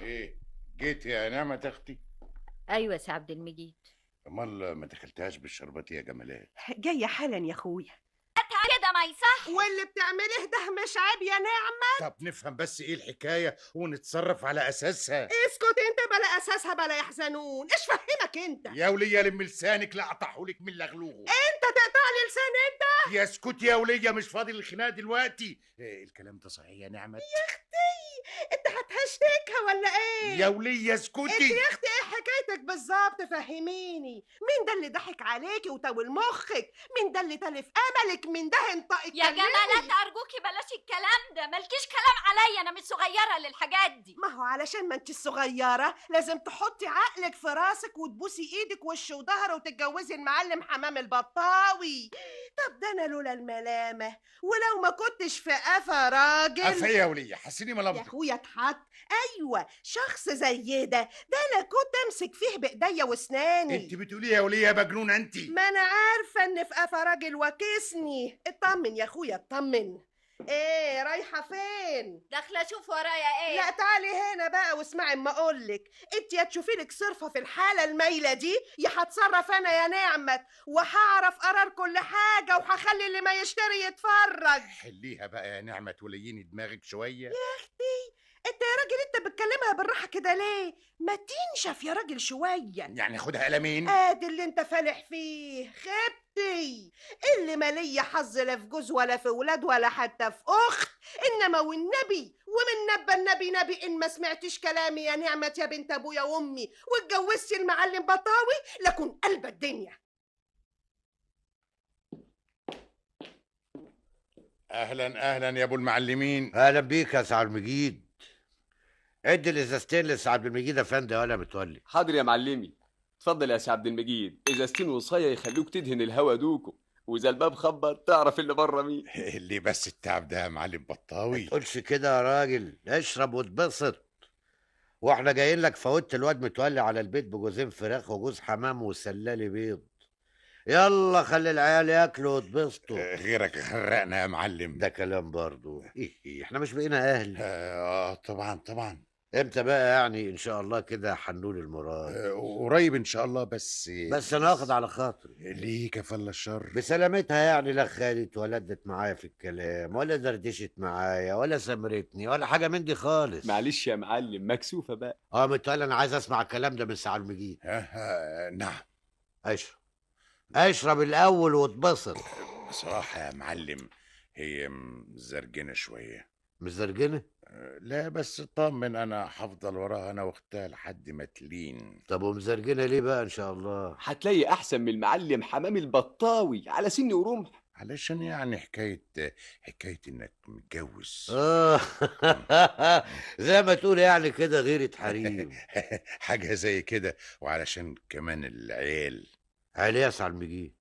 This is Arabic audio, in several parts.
ايه، جيت يا نعمة اختي؟ ايوه يا سي عبد المجيد. امال ما دخلتهاش بالشربات يا جمالات؟ جاية حالا يا اخويا. كده ما يصحش. واللي بتعمليه ده مش عيب يا نعمة. طب نفهم بس ايه الحكاية ونتصرف على اساسها. اسكت انت، بلا اساسها بلا يحزنون. ايش فهمك انت؟ يا ولية لم لسانك لا اقطعهولك من لغلوغه. انت تقطع لي لسان انت؟ يا اسكت يا ولية، مش فاضي للخناق دلوقتي. إيه الكلام ده صحيح يا نعمة؟ انت هتهشتكها ولا يا ايه؟ ولية انت اسكتي. يا اختي ايه حكايتك بالظبط؟ فهميني، مين ده اللي ضحك عليكي وتول مخك؟ مين ده اللي تلف املك؟ مين ده انطق يا اتكلمي؟ جمالات ارجوكي بلاش الكلام ده، مالكيش كلام عليا، انا مش صغيره للحاجات دي. ما هو علشان ما انت الصغيرة لازم تحطي عقلك في راسك وتبوسي ايدك وش وظهر وتتجوزي المعلم حمام البطاوي. طب ده انا لولا الملامة ولو ما كنتش في قفا راجل. افا يا ولية حسيني يا ملامتك. اخويا اتحط. ايوه شخص زي ده انا كنت امسك فيه بايديا واسناني. انت بتقولي يا ولية يا مجنونة انت؟ ما انا عارفه ان في قفا راجل وكسني. اطمن يا اخويا اطمن. ايه رايحه فين؟ داخله اشوف ورايا ايه. لا تعالي هنا بقى واسمعي اما اقولك. انت يا تشوفي لك صرفه في الحاله المايله دي، يا هتصرف انا يا نعمت وهعرف قرار كل حاجه وهخلي اللي ما يشتري يتفرج. حليها بقى يا نعمة، وليني دماغك شوية. انت يا راجل انت بتكلمها بالراحه كده ليه؟ ما تنشف يا راجل شويه. يعني خدها قلمين. ادي اللي انت فالح فيه خبتي. اللي مالية حظ لا في جوز ولا في ولاد ولا حتى في اخت. انما والنبي ومن نبى النبي نبي ان ما سمعتش كلامي يا نعمة يا بنت ابويا وامي واتجوزتي المعلم بطاوي لكن قلب الدنيا. اهلا اهلا يا ابو المعلمين. اهلا بيك يا سعد المجيد. ادي الازازتين لسعد المجيد افندي ولا متولي. حاضر يا معلمي. اتفضل يا سي عبد المجيد، ازازتين وصايه يخلوك تدهن الهوا دوكم، واذا الباب خبط تعرف اللي بره مين. اللي بس التعب ده يا معلم ما بطاوي. تقولش كده يا راجل، اشرب واتبسط. واحنا جايين لك فوت الواد متولي على البيت بجوزين فراخ وجوز حمام وسلالي بيض. يلا خلي العيال ياكلوا واتبسطوا. غيرك غرقنا يا معلم. ده كلام برضو. احنا مش بقينا اهل؟ طبعا طبعا. امتى بقى يعني ان شاء الله كده حنول المراد؟ قريب ان شاء الله. بس انا واخد على خاطري. ليه كفل الشر؟ بسلامتها يعني، لا خالت ولا ادت معايا في الكلام ولا دردشت معايا ولا سمرتني ولا حاجه من دي خالص. معلش يا معلم، مكسوفه بقى. متولي انا عايز اسمع الكلام ده من سعد المجيد. نعم. اشرب اشرب الاول واتبسط. بصراحة يا معلم هي مزرجنة شوية. مش زرجنه؟ لا بس اطمن، انا هفضل وراها انا واختها لحد ما تلين. طب ومزرجنه ليه بقى ان شاء الله؟ هتلاقي احسن من المعلم حمام البطاوي على سن ورمح. علشان يعني حكاية انك متجوز. اه زي ما تقول يعني كده غيرة حريم. حاجة زي كده، وعلشان كمان العيال. علي يا سعد المجيد،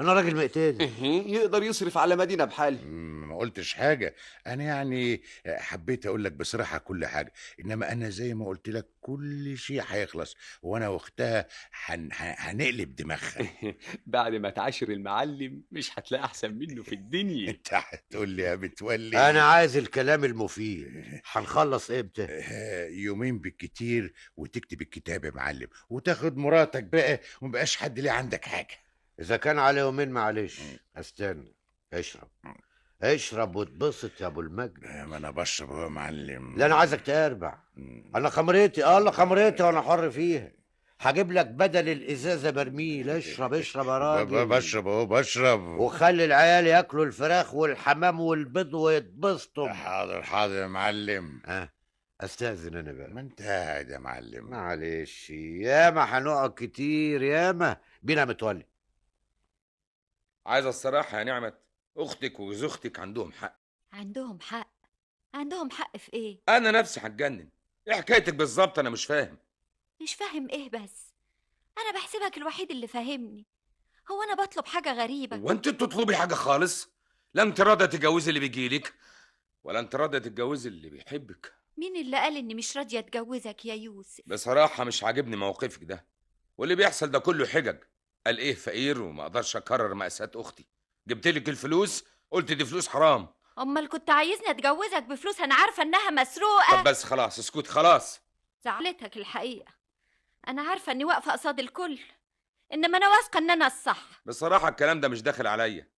انا راجل مقتدي. يقدر يصرف على مدينه بحال. ما قلتش حاجة. أنا يعني حبيت أقول لك بصراحة كل حاجة، إنما أنا زي ما قلت لك كل شيء هيخلص، وأنا وأختها هنقلب دماغها. بعد ما تعاشر المعلم مش هتلاقي احسن منه في الدنيا. أنت هتقول لي يا متولي؟ انا عايز الكلام المفيد. هنخلص امتى؟ يومين بالكتير وتكتب الكتاب يا معلم وتاخد مراتك بقى، ومبقاش حد ليه عندك حاجة. اذا كان على يومين معلش استنى. اشرب اشرب واتبسط يا ابو المجد. ما أنا بشرب هو يا معلم. لا انا عايزك تربع. انا خمرتي الله خمرتي وانا حر فيها. هجيب لك بدل الازازه برميل. اشرب اشرب يا راجل. بشرب اهو بشرب. وخلي العيال ياكلوا الفراخ والحمام والبيض ويتبسطوا. حاضر حاضر يا معلم. استاذن انا بقى. ما انت قاعد يا معلم. معلش ياما هنقعد كتير ياما. بينا متولي. عايزة الصراحة يا نعمت، أختك وجوز أختك عندهم حق. عندهم حق؟ عندهم حق في ايه؟ أنا نفسي هتجنن. إيه حكايتك بالظبط؟ أنا مش فاهم. مش فاهم ايه بس؟ انا بحسبك الوحيد اللي فاهمني. هو انا بطلب حاجه غريبه؟ وأنت تطلبي حاجة خالص؟ لا أنت راضية تتجوزي اللي بيجيلك، ولا أنت راضية تتجوزي اللي بيحبك. مين اللي قال اني مش راضيه اتجوزك يا يوسف؟ بصراحة مش عاجبني موقفك ده، واللي بيحصل ده كله حجج. قال إيه فقير وما أقدرش أكرر مأساة أختي. جبتلك الفلوس قلت دي فلوس حرام. امال كنت عايزني اتجوزك بفلوس انا عارفه انها مسروقه. طب بس خلاص اسكت خلاص. زعلتك الحقيقة. أنا عارفة إني واقفة قصاد الكل، إنما أنا واثقة إن أنا الصح. بصراحة الكلام ده مش داخل عليا،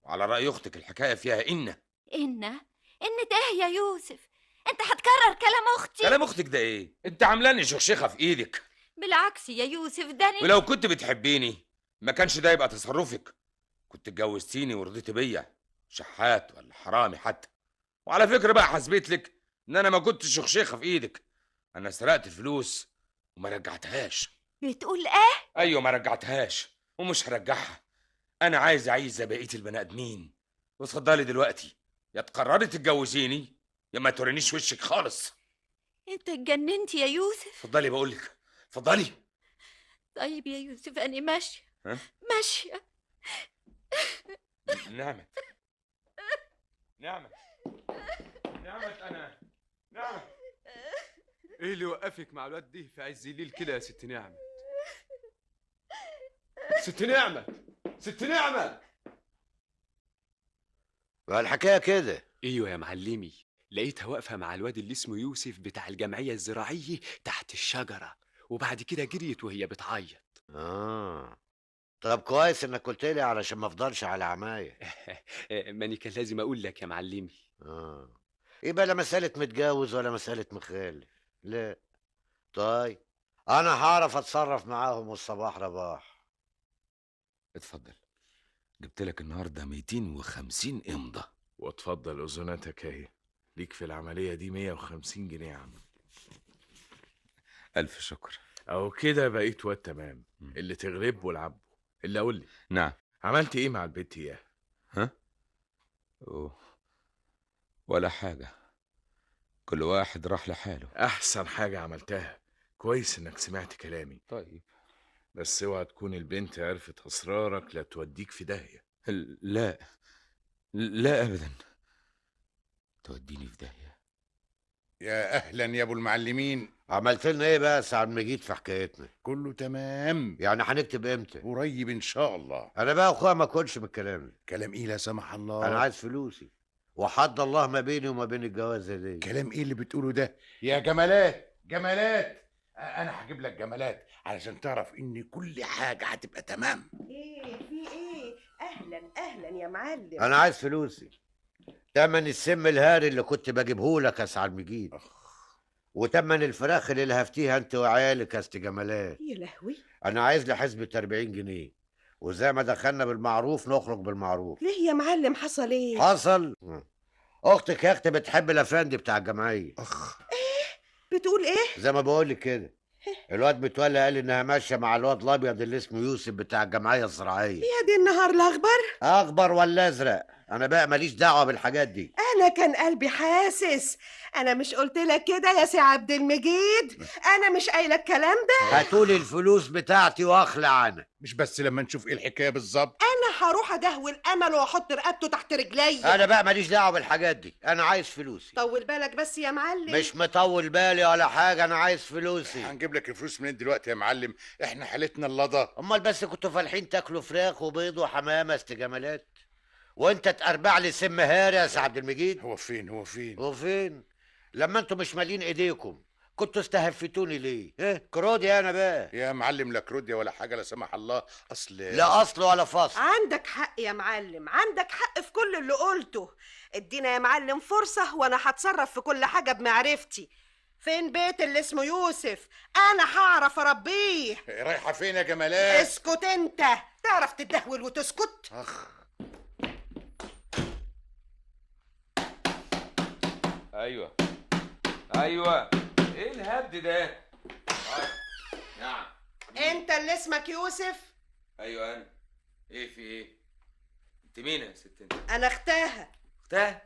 وعلى رأي أختك الحكاية فيها إن إيه يا يوسف؟ أنت هتكرر كلام أختي؟ كلام أختك ده إيه؟ أنت عاملاني شخشخة في إيدك. بالعكس يا يوسف، ده ولو كنت بتحبيني ما كانش ده يبقى تصرفك. كنت اتجوزتيني ورضيتي بيا، شحات ولا حرامي حتى. وعلى فكرة بقى حسبت لك إن أنا ما كنتش شخشخة في إيدك. أنا سرقت الفلوس وما رجعتهاش. بتقول إيه؟ أيوة ما رجعتهاش ومش هرجعها. أنا عايز أعيش زي بقية البني آدمين. واتفضلي دلوقتي، يا تقرري تتجوزيني يا ما تورينيش وشك خالص. أنت اتجننت يا يوسف. اتفضلي بقولك، اتفضلي. طيب يا يوسف، أنا ماشية. ها؟ ماشية. نعمت نعمت نعمت أنا نعمت. ايه اللي وقفك مع الواد دي في عز الليل كده يا ست نعمة؟ ست نعمة، ست نعمة. الحكايه كده. ايوه يا معلمي، لقيتها واقفه مع الواد اللي اسمه يوسف بتاع الجمعيه الزراعيه تحت الشجره، وبعد كده جريت وهي بتعيط. طب كويس انك قلت لي علشان ما افضلش على عمايه. ماني كان لازم اقول لك يا معلمي. يبقى لا مساله متجوز ولا مساله مخالف، لا. طيب انا هعرف اتصرف معاهم والصباح رباح. اتفضل، جبت لك النهارده 250 امضه. واتفضل اذوناتك اهي، ليك في العمليه دي 150 جنيه يا عم. الف شكر. اهو كده بقيت واد تمام. اللي تغلب والعبه. اللي اقول لي، نعم. عملت ايه مع البت اياه؟ ها؟ ولا حاجه، كل واحد راح لحاله. احسن حاجه عملتها. كويس انك سمعت كلامي. طيب بس اوعى تكون البنت عرفت اسرارك لا توديك في داهيه. لا لا ابدا، توديني في داهيه. يا اهلا يا ابو المعلمين. عملت لنا ايه بقى ساعة ما جيت في حكايتنا؟ كله تمام. يعني هنكتب امتى؟ قريب ان شاء الله. انا بقى اخويا ما اكلش من الكلام ده. كلام ايه لا سمح الله؟ انا عايز فلوسي، وحد الله ما بيني وما بين الجوازه دي. كلام ايه اللي بتقوله ده يا جمالات؟ جمالات، انا هجيب لك جمالات علشان تعرف ان كل حاجه هتبقى تمام. ايه في ايه؟ اهلا يا معلم. انا عايز فلوسي، تمن السم الهاري اللي كنت بجيبه لك يا سعد مجيد، وتمن الفراخ اللي لهفتيها انت وعيالك يا ست جمالات. يا لهوي، انا عايز لي حسبة 40 جنيه، وزي ما دخلنا بالمعروف نخرج بالمعروف. ليه يا معلم حصل ايه؟ حصل اختك يا اختي بتحب الافندي بتاع الجمعيه. بتقول ايه؟ زي ما بقول لك كده، الواد متولي قال انها ماشيه مع الواد الابيض اللي اسمه يوسف بتاع الجمعيه الزراعيه. يا دي النهار الاخبر. اخبر ولا ازرق، انا بقى ماليش دعوه بالحاجات دي. انا كان قلبي حاسس. انا مش قلت لك كده يا سي عبد المجيد؟ انا مش قايله الكلام ده. هاتولي الفلوس بتاعتي واخلع انا. مش بس لما نشوف ايه الحكايه بالظبط. انا هروح ادهوي الامل واحط رقبته تحت رجلي. انا بقى ماليش دعوه بالحاجات دي، انا عايز فلوسي. طول بالك بس يا معلم. مش مطول بالي ولا حاجه، انا عايز فلوسي. هنجيب لك الفلوس منين دلوقتي يا معلم؟ احنا حالتنا اللضا. امال بس كنتوا فالحين تاكلوا فراخ وبيض وحمامه استجمالات، وانت تقربع لي سم هاري يا سي عبد المجيد. هو فين؟ وفين؟ لما انتوا مش مالين ايديكم كنتوا استهفتوني ليه؟ ايه كرودي انا بقى يا معلم؟ لا كروديا ولا حاجه لا سمح الله. لا اصل ولا فصل. عندك حق يا معلم، عندك حق في كل اللي قلته. ادينا يا معلم فرصة وانا هتصرف في كل حاجة بمعرفتي. فين بيت اللي اسمه يوسف؟ انا هعرف اربيه. رايحه فين يا جمالات؟ اسكت انت، تعرف تدهول وتسكت؟ ايوه ايه الهبد ده؟ نعم. انت اللي اسمك يوسف؟ ايوه انا. ايه في ايه؟ انت مين يا ست انت؟ انا اختها. اختها؟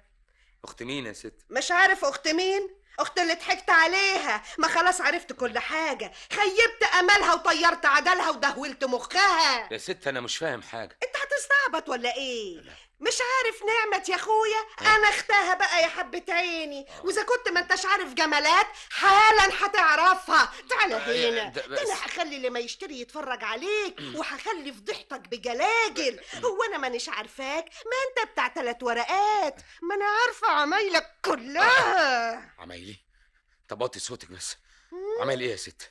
اخت مين يا ست؟ مش عارف اخت مين؟ اخت اللي ضحكت عليها. ما خلاص عرفت كل حاجة. خيبت املها وطيرت عدلها ودهولت مخها. يا ست انا مش فاهم حاجه. انت هتستعبط ولا ايه؟ مش عارف نعمة يا اخويا؟ انا اختها بقى يا حبة عيني. واذا كنت ما انتش عارف جمالات حالا هتعرفها. تعالى هنا، ده انا هخلي اللي ما يشتري يتفرج عليك، وهخلي فضيحتك بجلاجل. هو انا مانيش عارفاك؟ ما انت بتاع 3 ورقات، ما انا عارفة عمايلك كلها. عمايلي؟ طب وطي صوتك بس. عمل ايه يا ست؟